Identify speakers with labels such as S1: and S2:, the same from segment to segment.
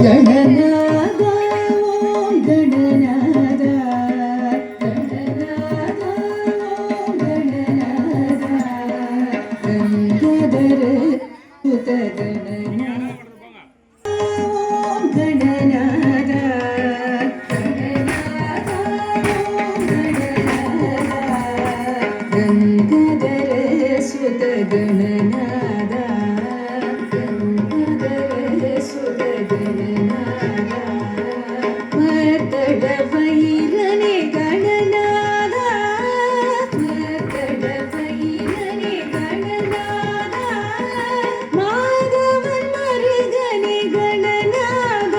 S1: ಗಣನಾದ ಓಂ ಗಣನಾದ ಗಣನಾದ ಓಂ ಗಣನಾದ ಗಂಗಾಧರ ಸುತ ಗಣನಾದ ಓಂ ಗಣನಾದ ಗಣನಾದ ಓಂ ಗಣನಾದ ಗಂಗಾಧರ ಸುತ ಗಣನಾದ ಗಂಗಾಧರ ಸುತ ಗಣನಾದ ಮರ್ದಡ ಭೈರನೆ ಗಣನಾದ ಮರ್ದಡ ಭೈರನೆ ಗಣನಾದ ಮಾಧವನ್ ಮರುಗನೆ ಗಣನಾದ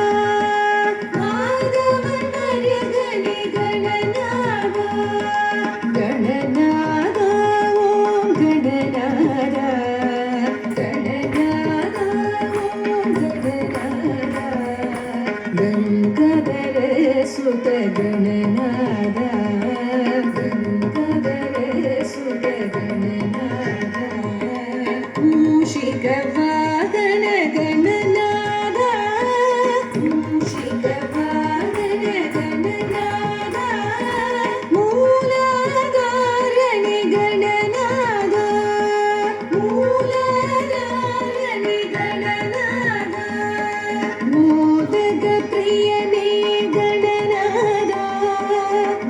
S1: ಮಾಧವನ್ ಮರುಗನೆ ಗಣನಾದ ಗಣನಾದ ಓಂ ಗಣನಾದ ಗಣನಾದ ಓಂ ಗಣನಾದ ಗಂಗಾಧರ ಸುತ ಗಣನಾದ ಗಂಗಾಧರ ಸುತ ಗಣನಾದ ಮೂಷಿಕ ವಾಹನ ಗಣನಾದ ಮೂಷಿಕ ವಾಹನ ಗಣನಾದ ಮೂಲಾಧಾರನೆ ಗಣನಾದ ಮೂಲಾಧಾರನೆ ಗಣನಾದ ಮೋದಕ ಪ್ರಿಯನೇ ಗಣನಾದ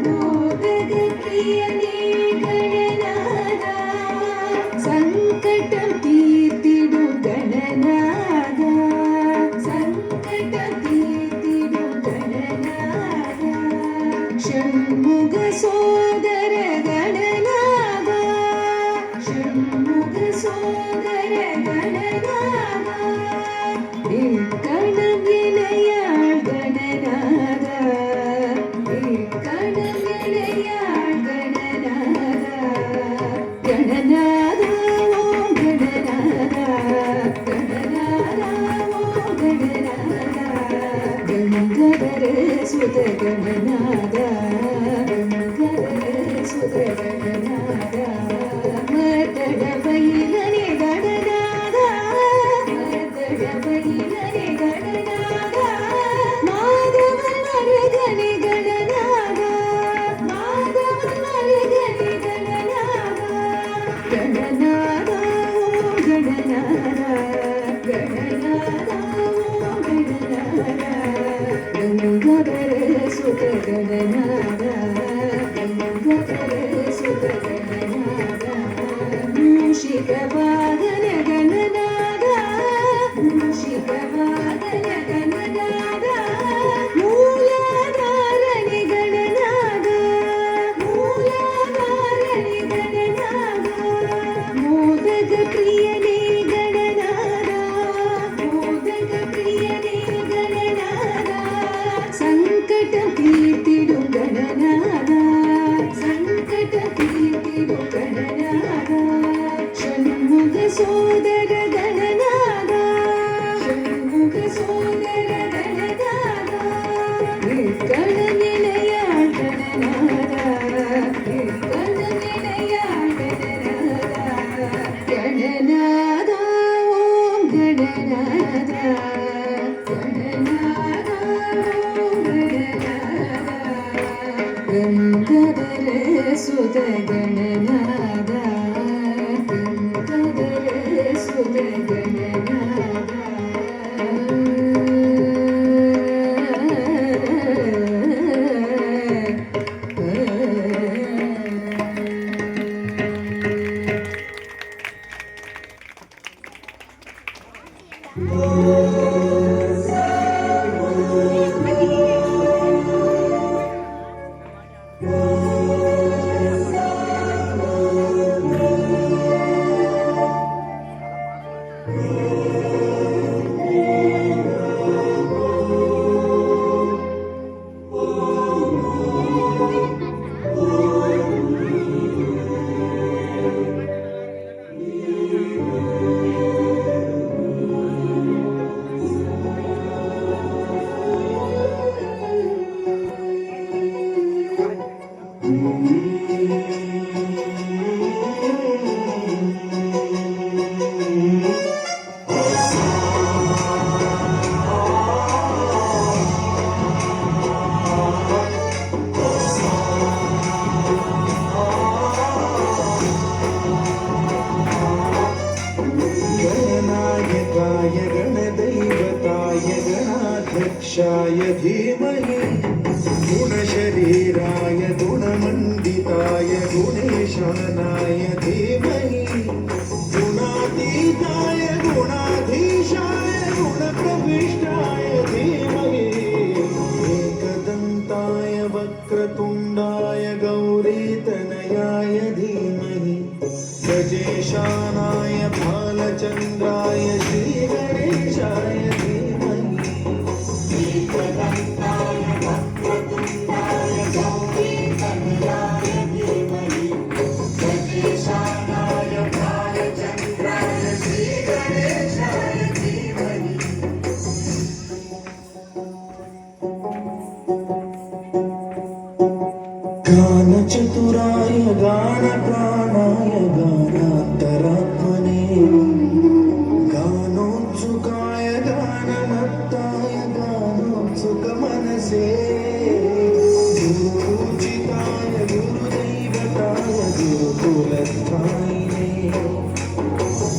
S1: ಮೋದಕ ಪ್ರಿಯನೇ ಗಣನಾದ ಸಂಕಟ ತೀರ್ತಿಡು ಗಣನಾದ ಸಂಕಟ ತೀರ್ತಿಡು ಗಣನಾದ ಷಣ್ಮುಗ ಸೋದರ ಗಣನಾದ ಷಣ್ಮುಗ ಸೋದರ ಗಣನಾದ கணவினையாள் கணநாத கணவினையாள் கணநாத கணநாத ஓம் கணநாத கணநாத ஓம் கணநாத கங்கதர சுத கணநாத கங்கதர சுத கணநாத மர்தட பைரனே கணநாத மர்தட பைரனே கணநாத மாதவன் மருகனே கணநாத மாதவன் மருகனே கணநாத கணநாத ஓம் கணநாத கணநாத ஓம் கணநாத கங்கதர சுத கணநாத கங்கதர சுத கணநாத மூஷிக வாகன கணநாத மூஷிக வாகன கணநாத மூலாಧಾರನೆ ಗಣನಾದ ಮೂಲಾಧಾರನೆ ಗಣನಾದ ಮೋದಕ ಪ್ರಿಯನೇ ಗಣನಾದ ಮೋದಕ ಪ್ರಿಯನೇ ಗಣನಾದ ಸಂಕಟ ತೀರ್ತಿಡು ಗಣನಾದ ಸಂಕಟ ತೀರ್ತಿಡು ಗಣನಾದ ಷಣ್ಮುಗ ಸೋದರ ಗಣನಾದ ಷಣ್ಮುಗ ಸೋದರ ಗಣನಾದ ಗಣನಿಲಯಾಳ್ ಗಣನಾದ ಗಣನಿಲಯಾಳ್ ಗಣನಾದ ಗಣನಾದ ಓಂ ಗಣನಾದ ಗಣನಾದ ಓಂ ಗಣನಾದ ಗಂಗಾಧರ ಸುತ ಗಣನಾದ ಗಂಗಾಧರ ಸುತ ಗಣನಾದ
S2: गणेशाय धीमहि गुणशरीराय गुणमण्डिताय गुणेशानाय धीमहि गुणातीताय गुणाधीशाय गुणप्रविष्टाय धीमहि एकदन्ताय वक्रतुण्डाय गौरीतनयाय धीमहि गजेशानाय भालचन्द्राय श्रीगणेशाय धीमहि एकदन्ताय वक्रतुण्डाय गौरीतनयाय धीमहि गजेशानाय भालचन्द्राय श्रीगणेशाय धीमहि गानचतुराय गानप्राणाय गानान्तरात्मने गानोत्सुकाय गानमत्ताय गानोत्सुकमनसे गुरुपूजिताय गुरुदैवताय गुरुकुलस्थायिने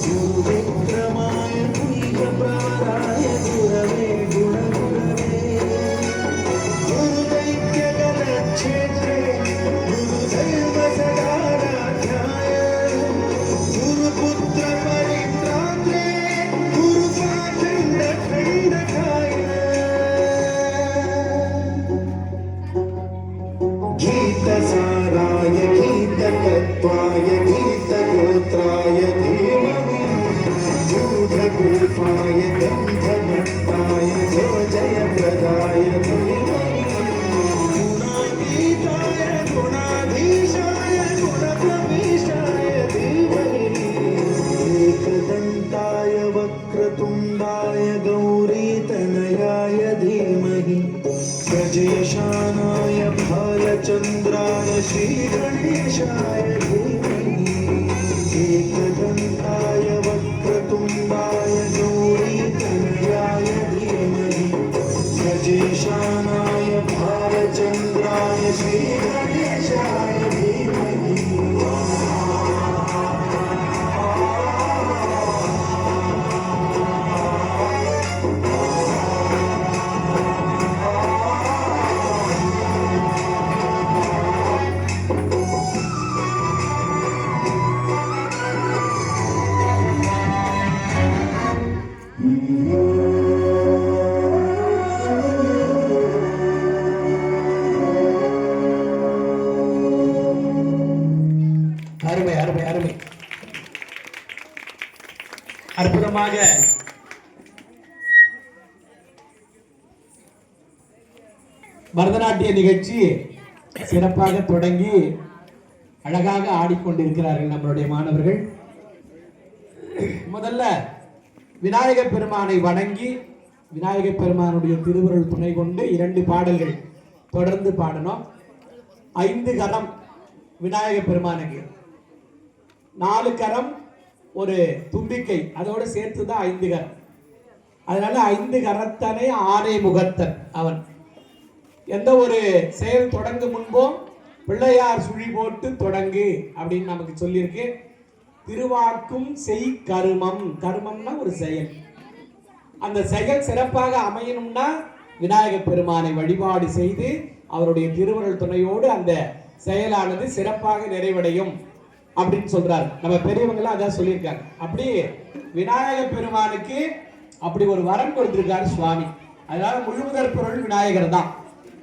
S2: गुरुविक्रमाय गुह्यप्रवराय गुरवे गुणगुरवे गुरुदैत्यगणक्षेत्रे गुरुदैवसदाराध्याय गुरुपुत्रपरित्रात्रे गुरुपाखण्डखण्डकाय गीतसाराय गीततत्त्वाय गीतगोत्राय धीमहि गूढगुल्फाय गन्धमत्ताय जयप्रदाय धीमहि गुणातीताय गुणाधीशाय गुणप्रविष्टाय धीमहि एकदन्ताय वक्रतुण्डाय गौरीतनयाय धीमहि गजेशानाय भालचन्द्राय श्रीगणेशाय धीमहि एकदन्ताय वक्रतुण्डाय गौरीतनयाय धीमहि गजेशानाय भालचन्द्राय श्रीगणेशाय धीमहि
S3: அருமை அருமை அருமை அற்புதமாக பரதநாட்டிய நிகழ்ச்சி சிறப்பாக தொடங்கி அழகாக ஆடிக்கொண்டிருக்கிறார்கள் நம்மளுடைய மாணவர்கள். முதல்ல விநாயகப் பெருமானை வணங்கி விநாயகப் பெருமானுடைய திருவருள் துணை கொண்டு 2 பாடல்கள் தொடர்ந்து பாடணும். 5 கரம் விநாயகப் பெருமானுக்கு, 4 கரம் ஒரு தும்பிக்கை, அதோடு சேர்த்து தான் 5 கரம். அதனால 5 கரத்தனை ஆனை முகத்தன் அவன். எந்த ஒரு செயல் தொடங்கும் முன்போ பிள்ளையார் சுழி போட்டு தொடங்கு அப்படின்னு நமக்கு சொல்லியிருக்கு. திருவாக்கும் செய் கருமம், கருமம்னா ஒரு செயல். அந்த செயல் சிறப்பாக அமையணும்னா விநாயகப் பெருமானை வழிபாடு செய்து அவருடைய திருவருள் துணையோடு அந்த செயலானது சிறப்பாக நிறைவடையும் அப்படின்னு சொல்றாரு. நம்ம பெரியவங்களாம் அதான் சொல்லியிருக்காங்க. அப்படி விநாயகப் பெருமானுக்கு அப்படி ஒரு வரம் கொடுத்திருக்காரு சுவாமி. அதனால முழுமுதற் பொருள் விநாயகர் தான்.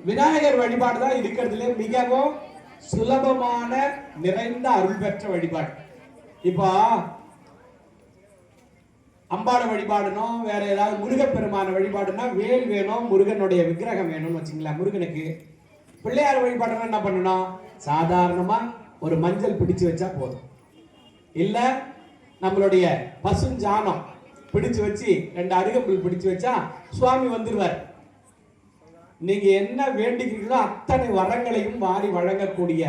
S3: விநாயகர் வழிபாடு தான் இருக்கிறதுல மிகவும் சுலபமான நிறைந்த அருள் பெற்ற வழிபாடு. இப்போ அம்பாளை வழிபாடணும், வேற ஏதாவது முருகப்பெருமான வழிபாடுனா வேல் வேணும், முருகனுடைய விக்கிரகம் வேணும்னு வச்சுங்களேன். முருகனுக்கு பிள்ளையார் வழிபாடுனா என்ன பண்ணணும்? சாதாரணமா ஒரு மஞ்சள் பிடிச்சு வச்சா போதும். இல்ல நம்மளுடைய பசுஞ்சாணம் பிடிச்சு வச்சு 2 அருகம்புல் பிடிச்சு வச்சா சுவாமி வந்துருவார். நீங்க என்ன வேண்டிக்கிறீங்களோ அத்தனை வரங்களையும் வாரி வழங்கக்கூடிய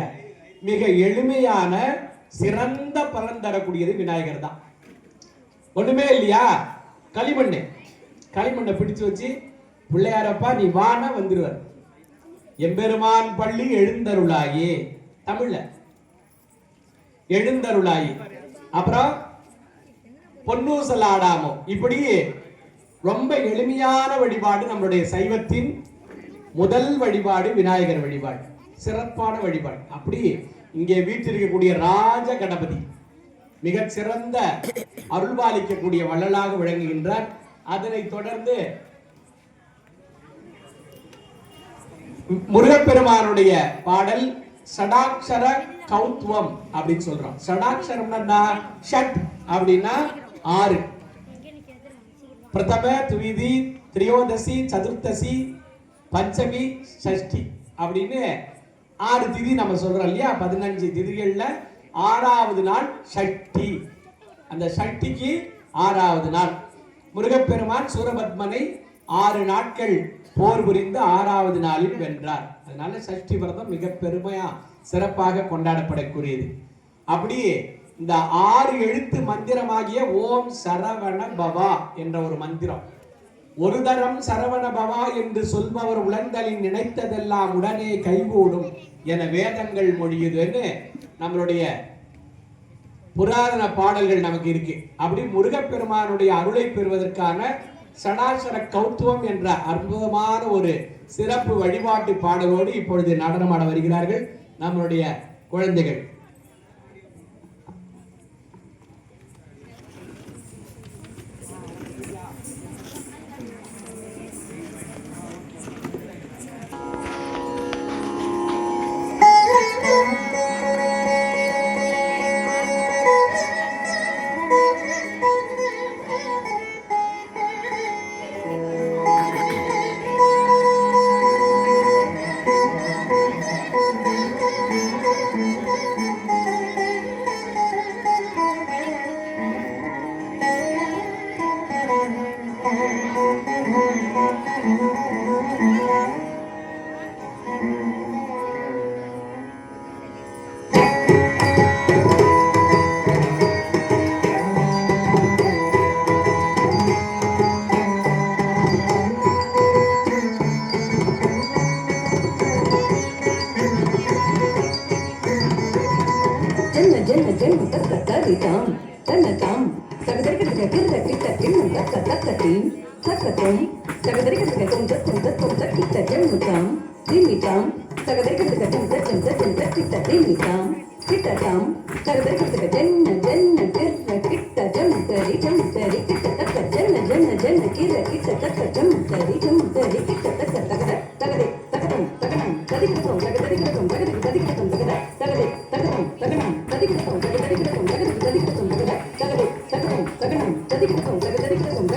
S3: மிக எளிமையான சிறந்த பலன் தரக்கூடியது விநாயகர் தான். ஒண்ணுமே இல்லையா? களிமண்ணை பிடிச்சு வச்சு பிள்ளையாரப்பா நீ வான வந்துருவார். எம்பெருமான் பள்ளி எழுந்தருளாயே, தமிழ்ல எழுந்தருளாயே. அப்புறம் பொன்னூசல் ஆடாமோ, இப்படி ரொம்ப எளிமையான வழிபாடு. நம்மளுடைய சைவத்தின் முதல் வழிபாடு விநாயகர் வழிபாடு, சிறப்பான வழிபாடு. அப்படி இங்கே வீற்றிருக்கக்கூடிய ராஜ கணபதி மிகச் சிறந்த அருள்பாலிக்கக்கூடிய வள்ளலாக விளங்குகின்றார். அதனைத் தொடர்ந்து முருகப்பெருமானுடைய பாடல் ஷடாக்ஷர கௌத்வம் அப்படின்னு சொல்றோம். ஷடாக்ஷரம்னா ஷட் அப்படின்னா 6, பிரதம, துவிதி, திரியோதசி, சதுர்த்தசி, பஞ்சமி, சஷ்டி அப்படின்னு 6 திதி நம்ம சொல்றோம் இல்லையா. 15 திதிகள்ல 6வது நாள் ஷஷ்டி. அந்த ஷஷ்டிக்கு 6வது நாள் முருகப்பெருமான் சூரபத்மனை 6 நாட்கள் போர் புரிந்து 6வது நாளில் வென்றார். அதனால சஷ்டி விரதம் மிக பெருமையா சிறப்பாக கொண்டாடப்படக்கூடியது. அப்படியே இந்த 6 எழுத்து மந்திரமாகிய ஓம் சரவண பவா என்ற ஒரு மந்திரம், ஒரு தரம் சரவண பவா என்று சொல்பவர் உலந்தலின் நினைத்ததெல்லாம் உடனே கைகூடும் என வேதங்கள் மொழியுதுன்னு நம்மளுடைய புராதன பாடல்கள் நமக்கு இருக்கு. அப்படி முருகப்பெருமானுடைய அருளை பெறுவதற்கான சடாசர கௌத்துவம் என்ற அற்புதமான ஒரு சிறப்பு வழிபாட்டு பாடலோடு இப்பொழுது நடனமாட வருகிறார்கள் நம்மளுடைய குழந்தைகள்.
S1: தரிதாம் தன்னதாம் தகதரிக்கதக கிட்ட கிண்ணம் தக்கதீம் தக்கதம் தகதரிக்கதக தொம் தக்கிட்ட ஜென்முதாம் திமிதாம் தகதரிக்கதக ஜெம் தக்கிட்ட திமிதாம் கிட்டதாம் தகதரிக்கதக ஜென்ன கிட்ட ஜெம் தரி கிட்ட தக்க ஜென்ன கிட்ட தக்க ஜெம் தரி கிட்ட தக்க தகதே தகதம் தகனம் ததிக்கதம் தகதரிக்கதம் தகதரிக்கதம் தகதே தகதம் தகனம் ததிக்கதம் தகதரிக்கதம் தகதரிக்கதம் தகனம் ததிக்கதம் தகதரிக்கதம்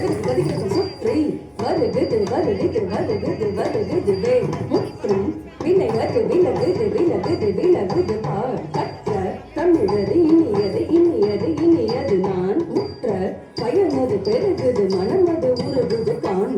S1: சுற்றி வருகுது வே முற்றும் வினை விலகுது பார் கற்ற தமிழது இனியது நான் உற்ற பயனது பெருகுது மனமது உருகுது கான்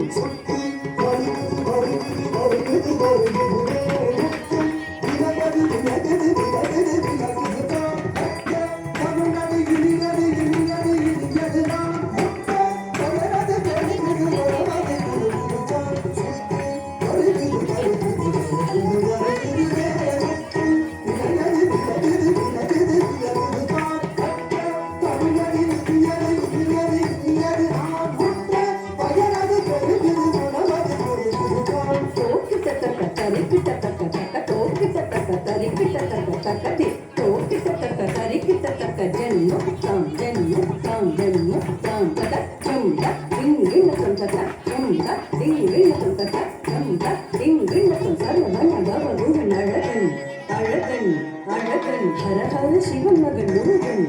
S1: சிவன் மகன் முருகன்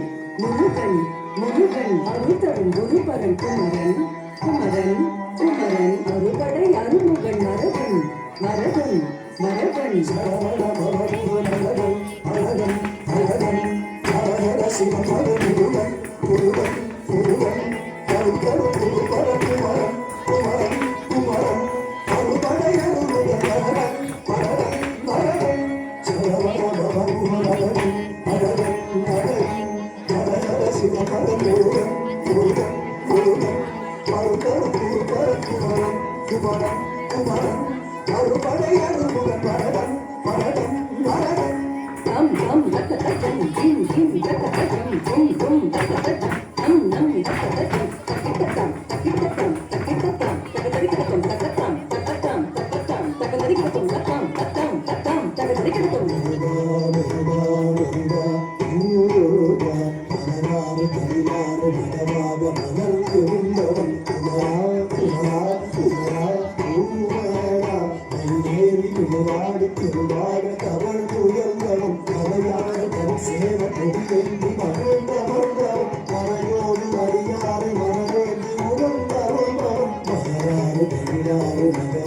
S1: அருத்தரும் குருபரன் குமரன் அறுபடை அருமுகன் மரகன்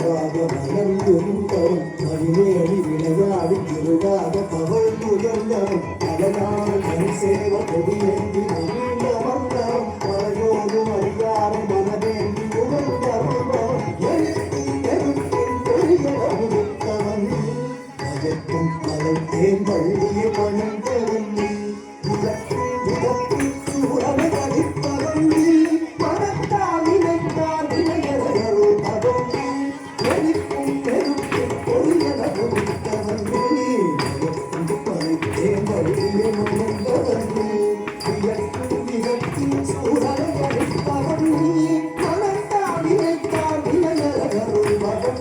S2: திருவாக மலர்ந்தெழுந்தவன் மணிமேறி விளையாடி திருவாக தவழ்ந்துயர்ந்தவன் அழகான கரிசேவ கொடியேந்தி மகிழ்ந்தவன் மலையோடும் அடியாரை மனதேந்தி உகந்தவன் எழுத்தும் எழுத்தும் பொழியவன் மயக்கும் மலை தேன் வள்ளிய பணந்தவன் விளக்கும் விளக்கும் சூழலை அடிப்பவன் மனத்தால் நினைத்தால் நிலையவரும் அவன் எழுக்கும் எழுத்தும் பொழியவன் மயக்கும் மலை தேன் வள்ளிய பணந்தவன் விளக்கும் விளக்கும் சூழலை அடிப்பவன் மனத்தால் நினைத்தால் நிலையவரும் அவன்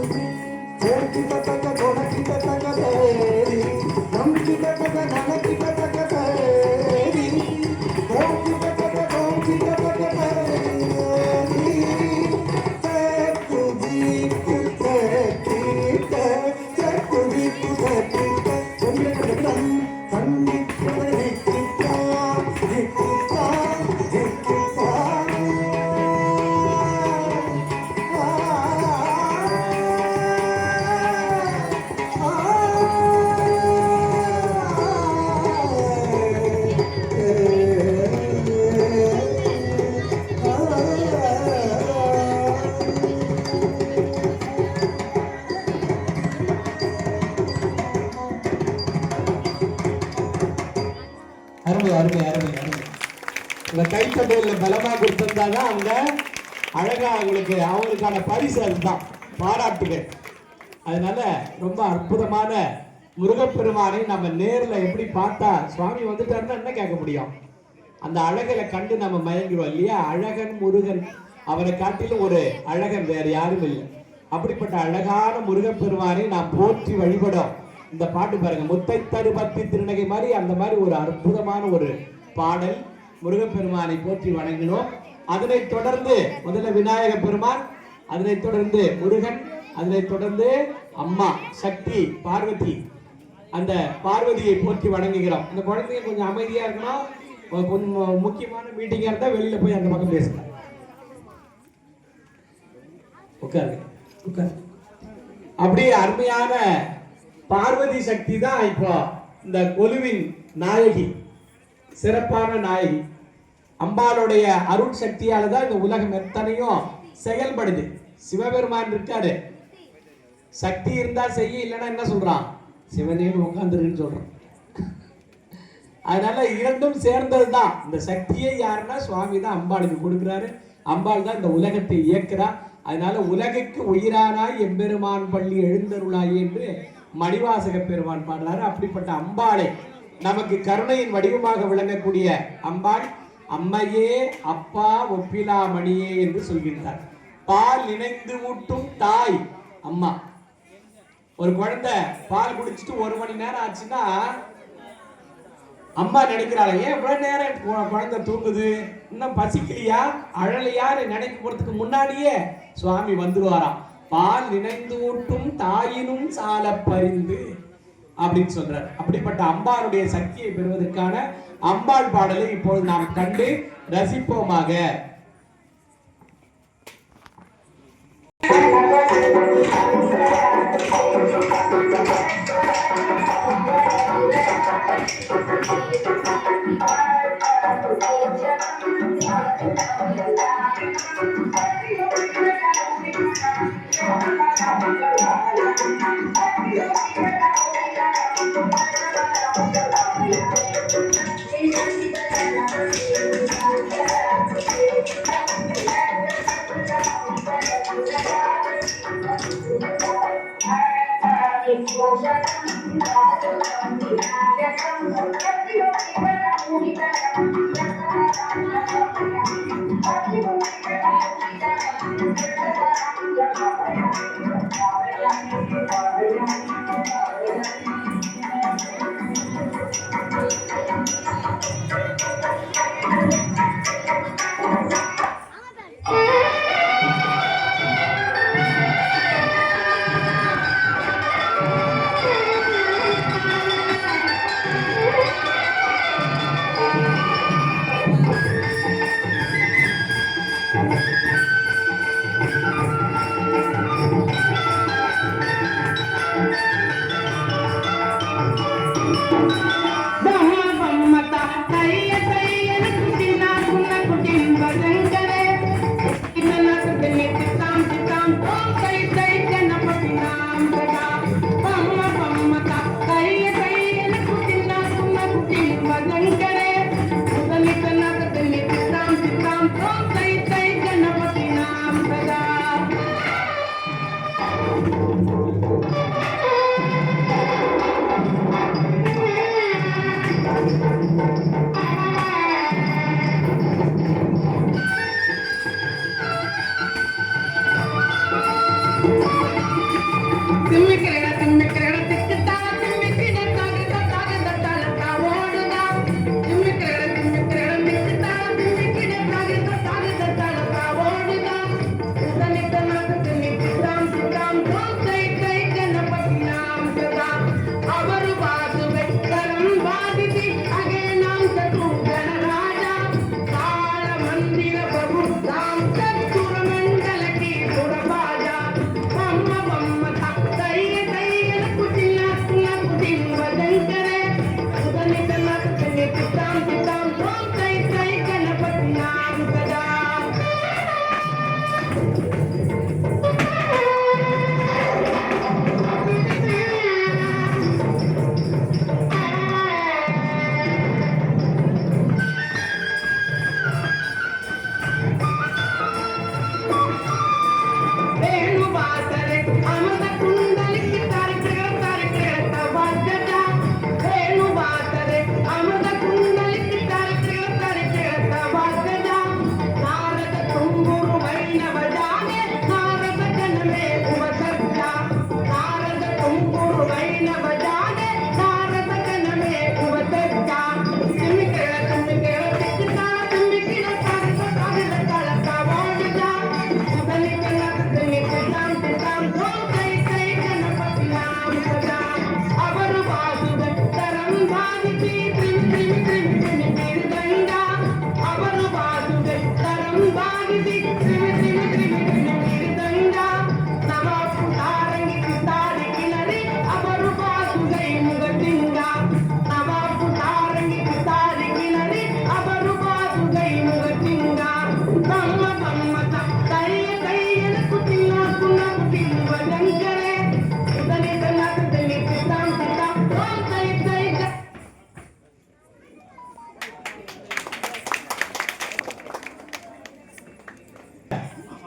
S3: அருமை அருமை அருமை அருமை. இந்த கைத்தட்டல பலமா கொடுத்திருந்தாங்க அவங்க அழகா அவங்களுக்கான பரிசு அதுதான், பாராட்டுகள். அதனால ரொம்ப அற்புதமான முருகப்பெருமானை நம்ம நேர்ல எப்படி பார்த்தா சுவாமி வந்துட்டாருன்னா என்ன கேட்க முடியும்? அந்த அழகலை கண்டு நம்ம மயங்குறோம் இல்லையா? அழகன் முருகன், அவனை காட்டிலும் ஒரு அழகன் வேற யாரும் இல்லை. அப்படிப்பட்ட அழகான முருகப்பெருமானை நாம் போற்றி வழிபடும். இந்த பாட்டு பாருங்க, முத்தை தருபத்தி திருநகை மாதிரி அந்த மாதிரி ஒரு அற்புதமான ஒரு பாடல். முருகப்பெருமானை போற்றி வணங்கினோம். அதனைத் தொடர்ந்து முதல்ல விநாயக பெருமான், அதனைத் தொடர்ந்து முருகன், அதனைத் தொடர்ந்து அம்மா சக்தி பார்வதி. அந்த பார்வதியை போற்றி வணங்குகிறோம். இந்த குழந்தைங்க கொஞ்சம் அமைதியா இருக்கணும். கொஞ்சம் முக்கியமான மீட்டிங்கா இருந்தா வெளியில போய் அந்த பக்கம் பேசுங்க. உட்காரு உட்காரு. அப்படியே அருமையான பார்வதி சக்தி தான் இப்போ இந்த கொலுவின் நாயகி, சிறப்பான நாயகி. அம்பாளுடைய அருள் சக்தியால தான் இந்த உலகம் எத்தனையும் செயல்படுது. சிவபெருமான் இருக்காரு, சக்தி இருந்தா செய்ய, இல்லைன்னா என்ன சொல்றான்? சிவனேன்னு உட்காந்துருக்குன்னு சொல்றான். அதனால இரண்டும் சேர்ந்தது தான். இந்த சக்தியை யாருன்னா சுவாமி தான் அம்பாளுக்கு கொடுக்கிறாரு. அம்பாள் தான் இந்த உலகத்தை இயக்குறா. அதனால உலகுக்கு உயிரானாய் எம்பெருமான் பள்ளி எழுந்தருளாய் என்று மணிவாசக பெருமான் பாடுறாரு. அப்படிப்பட்ட அம்பாளை, நமக்கு கருணையின் வடிவமாக விளங்கக்கூடிய அம்பாள், அம்மையே அப்பா ஒப்பிலா மணியே என்று சொல்கின்றார். பால் நினைந்து ஊட்டும் தாய் அம்மா. ஒரு குழந்தை பால் குடிச்சிட்டு 1 மணி நேரம் ஆச்சுன்னா அம்மா நினைக்கிறாள், ஏன் இவ்வளவு நேரம் குழந்தை தூங்குது, இன்னும் பசிக்கலையா அழலையா நினைக்க போறதுக்கு முன்னாடியே சுவாமி வந்துருவாராம். பால் நினைந்து ஊட்டும் தாயினும் சால பரிந்து அப்படின்னு சொல்றார். அப்படிப்பட்ட அம்பாளுடைய சக்தியை பெறுவதற்கான அம்பாள் பாடலை இப்போது நாம் கண்டு ரசிப்போமாக.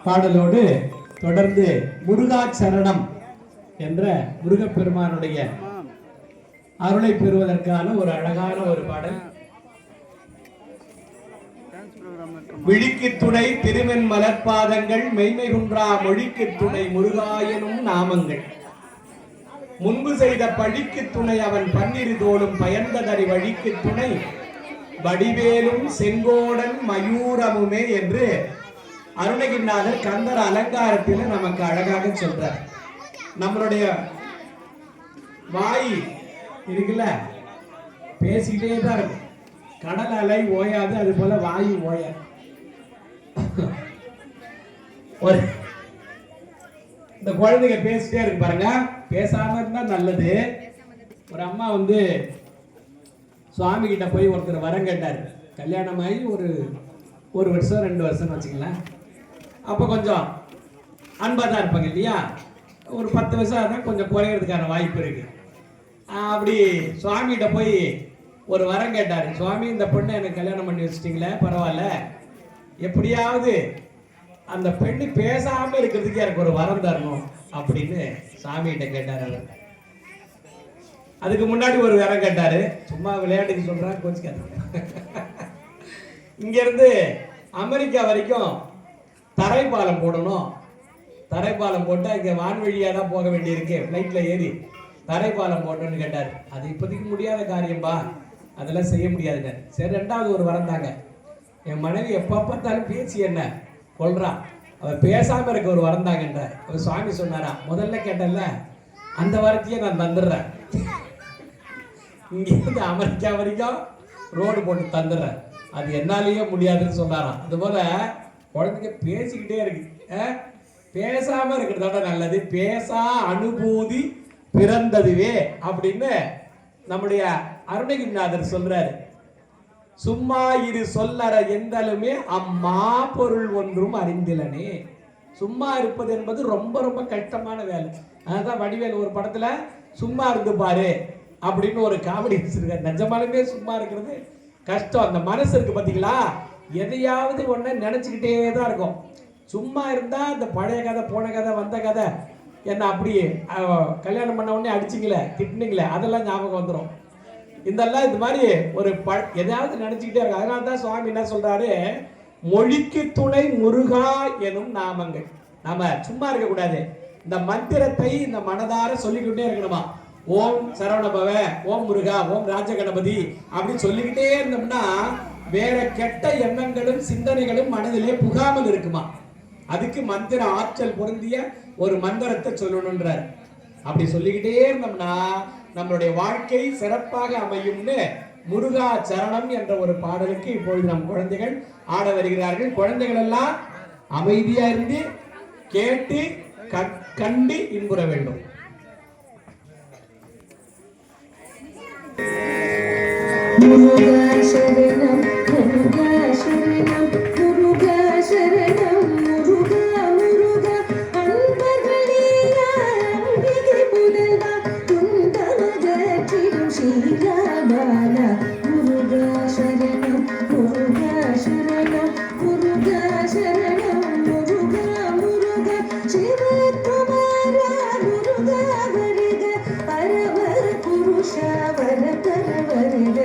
S3: பாடலோடு தொடர்ந்து முருகாச்சரணம் என்ற முருகப்பெருமானுடைய அருளை பெறுவதற்கான ஒரு அழகான ஒரு பாடல். விழிக்கு துணை திருமென் மலர்பாதங்கள் மெய்மை குன்றா மொழிக்கு துணை முருகாயனும் நாமங்கள் முன்பு செய்த பழிக்கு துணை அவன் பன்னிரு தோளும் பயந்ததறி வழிக்கு துணை வடிவேலும் செங்கோடன் மயூரமுமே என்று அருணகிரிநாதர் கந்தர் அலங்காரத்தில் நமக்கு அழகாக சொல்றார். நம்மளுடைய வாய் இருக்குல்ல, பேசிக்கிட்டே தான் இருக்கும். கடல் அலை ஓயாது, அது போல வாயு ஓயாது. இந்த குழந்தைங்க பேசிட்டே இருக்கு பாருங்க, பேசாம இருந்தா நல்லது. ஒரு அம்மா சுவாமி கிட்ட போய் ஒருத்தர் வரம் கேட்டார். கல்யாணம் ஆகி ஒரு வருஷம் 2 வருஷம் வச்சுக்கலாம். அப்போ கொஞ்சம் அன்பாக தான் இருப்பாங்க இல்லையா. ஒரு 10 வருஷம் ஆனால் கொஞ்சம் குறையிறதுக்கான வாய்ப்பு இருக்கு. அப்படி சுவாமிகிட்ட போய் ஒரு வரம் கேட்டார். சுவாமி, இந்த பொண்ணை எனக்கு கல்யாணம் பண்ணி வச்சிட்டிங்களே, பரவாயில்ல, எப்படியாவது அந்த பெண்ணு பேசாம இருக்கிறதுக்கு எனக்கு ஒரு வரம் தரணும் அப்படின்னு சாமிகிட்ட கேட்டார். அவர் அதுக்கு முன்னாடி ஒரு வரம் கேட்டாரு. சும்மா விளையாட்டுக்கு சொல்றேன், கோச்சுக்காது. இங்க இருந்து அமெரிக்கா வரைக்கும் தரைப்பாலம் போடணும். தரைப்பாலம் போட்டா இங்க வான்வழியா தான் போக வேண்டியிருக்கு, ஃப்ளைட்ல ஏறி தரைப்பாலம் போட்டோன்னு கேட்டார். அது இப்போதைக்கு முடியாத காரியம்பா, அதெல்லாம் செய்ய முடியாதுங்க. சரி, 2வது ஒரு வரம் தாங்க. என் மனைவி எப்போ பார்த்தாலும் பேசி என்ன கொள்றா, அவர் பேசாம இருக்க ஒரு வரம் தாங்கன்ற. அவர் சுவாமி சொன்னாரா, முதல்ல கேட்டல அந்த வரத்தையே நான் தந்துடுறேன், இங்கிருந்து அமெரிக்கா வரைக்கும் ரோடு போட்டு தந்துடுறேன், அது என்னாலேயே முடியாதுன்னு சொன்னாராம். அதுபோல குழந்தைங்க பேசிக்கிட்டே இருக்கு, பேசாம இருக்கிறதோட நல்லது. பேசா அனுபூதி பிறந்ததுவே அப்படின்னு நம்முடைய அருணகிரிநாதர் சொல்றாரு. சும்மா இரு சொல்லற எந்தலுமே அம்மா பொருள் ஒன்றும் அறிந்திலனே. சும்மா இருப்பது என்பது ரொம்ப ரொம்ப கஷ்டமான வேலை. அதான் வடிவேல் ஒரு படத்துல சும்மா இருந்து பாரு அப்படின்னு ஒரு காமெடி வச்சிருக்காரு. நிஜமாலுமே சும்மா இருக்கிறது கஷ்டம். அந்த மனசு இருக்கு பாத்தீங்களா, எதையாவது ஒண்ணு நினைச்சுக்கிட்டே தான் இருக்கும். சும்மா இருந்தா இந்த பழைய கதை, போன கதை, வந்த கதை என்ன அப்படி கல்யாணம் பண்ண உடனே அடிச்சிங்களே திட்டுனீங்களே அதெல்லாம் ஞாபகம் வந்துடும். இதெல்லாம் இது மாதிரி ஒரு எதையாவது நினைச்சுக்கிட்டே இருக்கு. அதனால தான் சுவாமி என்ன சொல்றாரு, மொழிக்கு துணை முருகா எனும் நாமங்கள். நாம சும்மா இருக்கக்கூடாது, இந்த மந்திரத்தை இந்த மனதார சொல்லிக்கிட்டே இருக்கணுமா. ஓம் சரவணபவ, ஓம் முருகா, ஓம் ராஜகணபதி அப்படின்னு சொல்லிக்கிட்டே இருந்தோம்னா வேற கெட்ட எண்ணங்களும் சிந்தனைகளும் மனதிலே புகாமல் இருக்குமா. அதுக்கு மந்திர ஆற்றல் பொருந்திய ஒரு மந்திரத்தை சொல்லணும்ன்றார். அப்படி சொல்லிக்கிட்டே இருந்தோம்னா நம்மளுடைய வாழ்க்கை சிறப்பாக அமையும்னு முருகா சரணம் என்ற ஒரு பாடலுக்கு இப்பொழுது நம் குழந்தைகள் ஆட வருகிறார்கள். குழந்தைகள் எல்லாம் அமைதியா இருந்து கேட்டு கண்டு இன்புற வேண்டும்.
S1: முருகா சரணம் முருகா சரணம் முருகா சரணம் முருகா முருகா அன்பர்களே அம்பிகை புதல்வா துன்பமகற்றிடும் ஸ்ரீராபாலா முருகா சரணம் முருகா சரணம் முருகா சரணம் முருகா முருகா சிவகுமாரா முருகா வருக பரம புருஷா வரதர வருக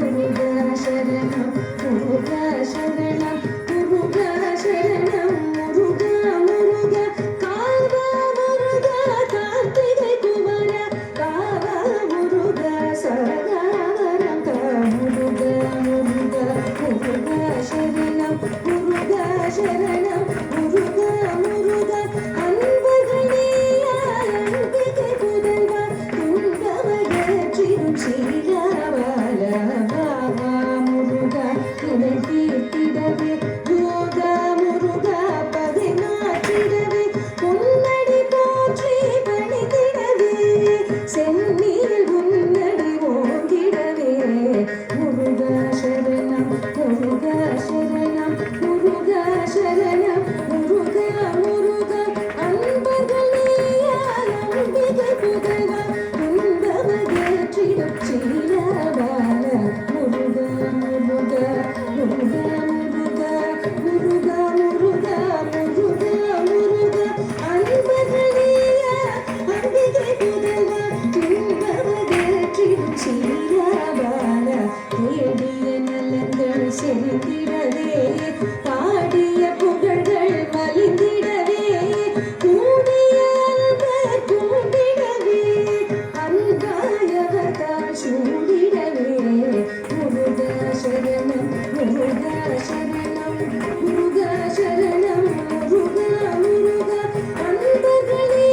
S1: முருகா சரணம் முருகா சரணம் முருகா சரணம் முருகா முருகா காவா முருகா கார்த்திகை குமரா காவா முருகா சரதாவரம் கா முருகா முருகா முருகா சரணம் முருகா சரணம் முருகா முருகா அன்பர்களே அன்பிகை புதல்வா துன்பமகற்றிடும் ஸ்ரீராபாலா பாபா முருகா இதை தீர்த்திடவே யோகா முருகா பகை மாற்றிடவே பொன்னடி போற்றி பணிதிடவே செந்நீர் உன்னடி ஓங்கிடவே முருகா சரணம் முருகா சரணம் முருகா சரணம் முருகா முருகா அன்பர்களே அம்பிகை புதல்வா துன்பமகற்றிடும் ஸ்ரீராபாலா முருகா முருகா முருகா முருகா முருகா முருகா முருகா முருகா அன்பர்களே அம்பிகை புதல்வா துன்பமகற்றிடும் ஸ்ரீராபாலா தேடிய நலங்கள் செலுத்திடவே பாடிய புகழ்கள் மலிந்திடவே கூடிய அன்பர் கூடிடவே அன்பாயவதால் சூடிடவே முருகா சரணம் முருகா சரணம் முருகா சரணம் முருகா முருகா அன்பர்களே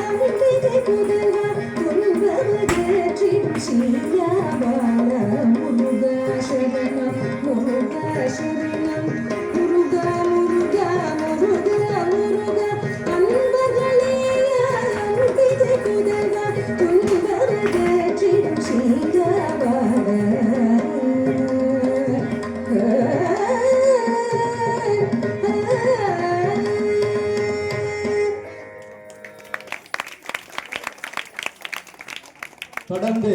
S1: அம்பிகை புதல்வா துன்பமகற்றிடும் ஸ்ரீராபாலா முருகா சரணம் முருகா சரணம் முருகா முருகா முருகா முருகா அன்பர்களே அம்பிகை புதல்வா துன்பமகற்றிடும் ஸ்ரீராபாலா
S3: தொடர்ந்து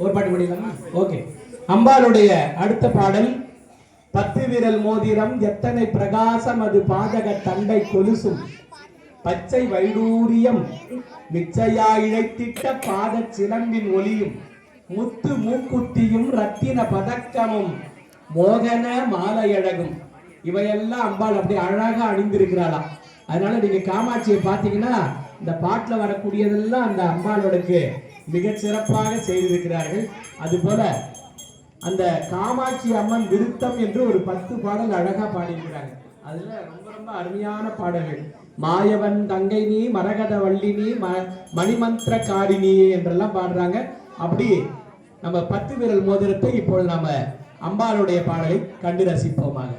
S3: ஒரு பாட்டு படிக்கலாமா? ஓகே. அம்பாளுடைய அடுத்த பாடல் 10 விரல் மோதிரம் எத்தனை பிரகாசம் அது பாதக தண்டை கொலுசும் பச்சை வைடூரியம் மிச்சையா இழைத்திட்ட பாத சிலம்பின் ஒலியும் முத்து மூக்குத்தியும் ரத்தின பதக்கமும் மோகன மாலையழகும் இவையெல்லாம் அம்பாள் அப்படி அழகா அணிந்திருக்கிறாளாம். அதனால நீங்க காமாட்சியை பார்த்தீங்கன்னா இந்த பாட்டில் வரக்கூடியதெல்லாம் அந்த அம்பாளோடக்கு மிக சிறப்பாக செய்திருக்கிறார்கள். அதுபோல அந்த காமாட்சி அம்மன் விருத்தம் என்று ஒரு 10 பாடல் அழகா பாடியிருக்கிறாங்க. அதுல ரொம்ப ரொம்ப அருமையான பாடல்கள். மாயவன் தங்கை நீ மரகத வள்ளி நீ மணிமந்திர காரிணி என்றெல்லாம் பாடுறாங்க. அப்படி நம்ம 10 விரல் மோதிரத்தை இப்பொழுது நம்ம அம்பாளுடைய பாடலை கண்டு ரசிப்போமாக.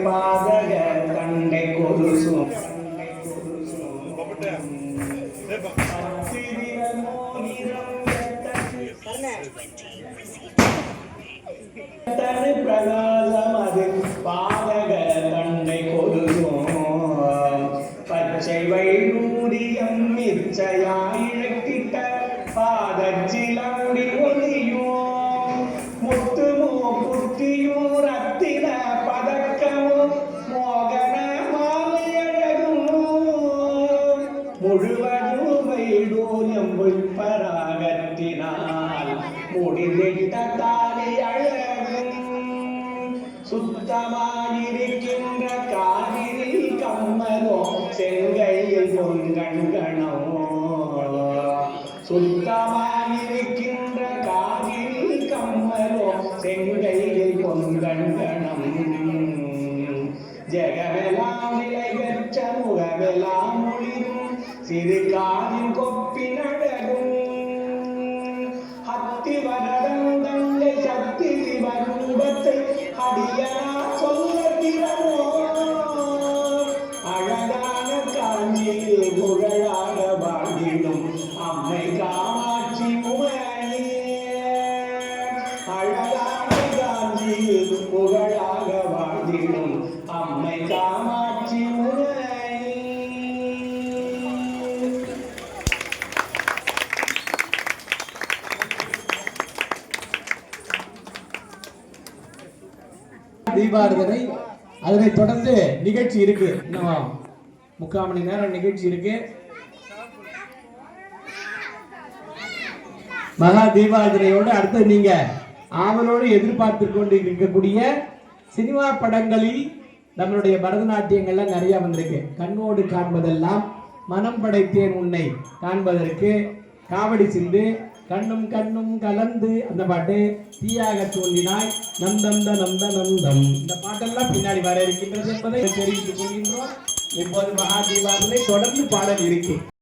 S4: பாதக தண்டை கொலுசும் பிரகாசம் அது பாதக தண்டை கொலுசும் பச்சை வைடூரியம் மிச்சையா இழக்கி புஷ்பராகத்தினால் முடிந்திட்ட தாலி அழகும் சுத்தமாயிருக்கின்ற காதிரில் கம்மலோ செங்கையில் பொன்கண்கணோ சுத்தமாயிருக்கின்ற காதிரில் கம்மலோ செங்கையில் பொன்கண்கணம் ஜெகமெல்லாம் நிலை பெற்ற முகமெல்லாம் ஒளிரும் சிறு காதின் கொப்பினழகும் ஹத்தி வரதங்கை சக்தி சிவரூபத்தை அடியனா சொல்ல திறமோ அழகான காஞ்சியில் புகழாக வாழ்ந்திடும் அம்மை காமாட்சி உமையே அழகான காஞ்சியில் புகழாக வாழ்ந்திடும் அம்மை காமாட்சி உமையே.
S3: தீபாரதனை அதனை தொடர்ந்து நிகழ்ச்சி இருக்கு. இன்னும் 3/4 மணி நேரம் நிகழ்ச்சி இருக்கு. மகா தீபாரதனையோடு அடுத்து நீங்க ஆவலோடு எதிர்பார்த்து கொண்டு இருக்கக்கூடிய சினிமா படங்களில் நம்மளுடைய பரதநாட்டியங்கள்ல நிறைய வந்திருக்கு. கண்ணோடு காண்பதெல்லாம் மனம் படைத்தேன் உன்னை காண்பதற்கு காவடி சிந்து கண்ணும் கண்ணும் கலந்து அந்த பாட்டு தீயாக தோன்றினாய் நந்தந்த நந்த நந்தம் இந்த பாட்டெல்லாம் பின்னாடி வர இருக்கின்றது என்பதை தெரிவித்துக் கொள்கின்றோம். இப்போது மகா தீபாவளி தொடர்ந்து பாடல் இருக்கு.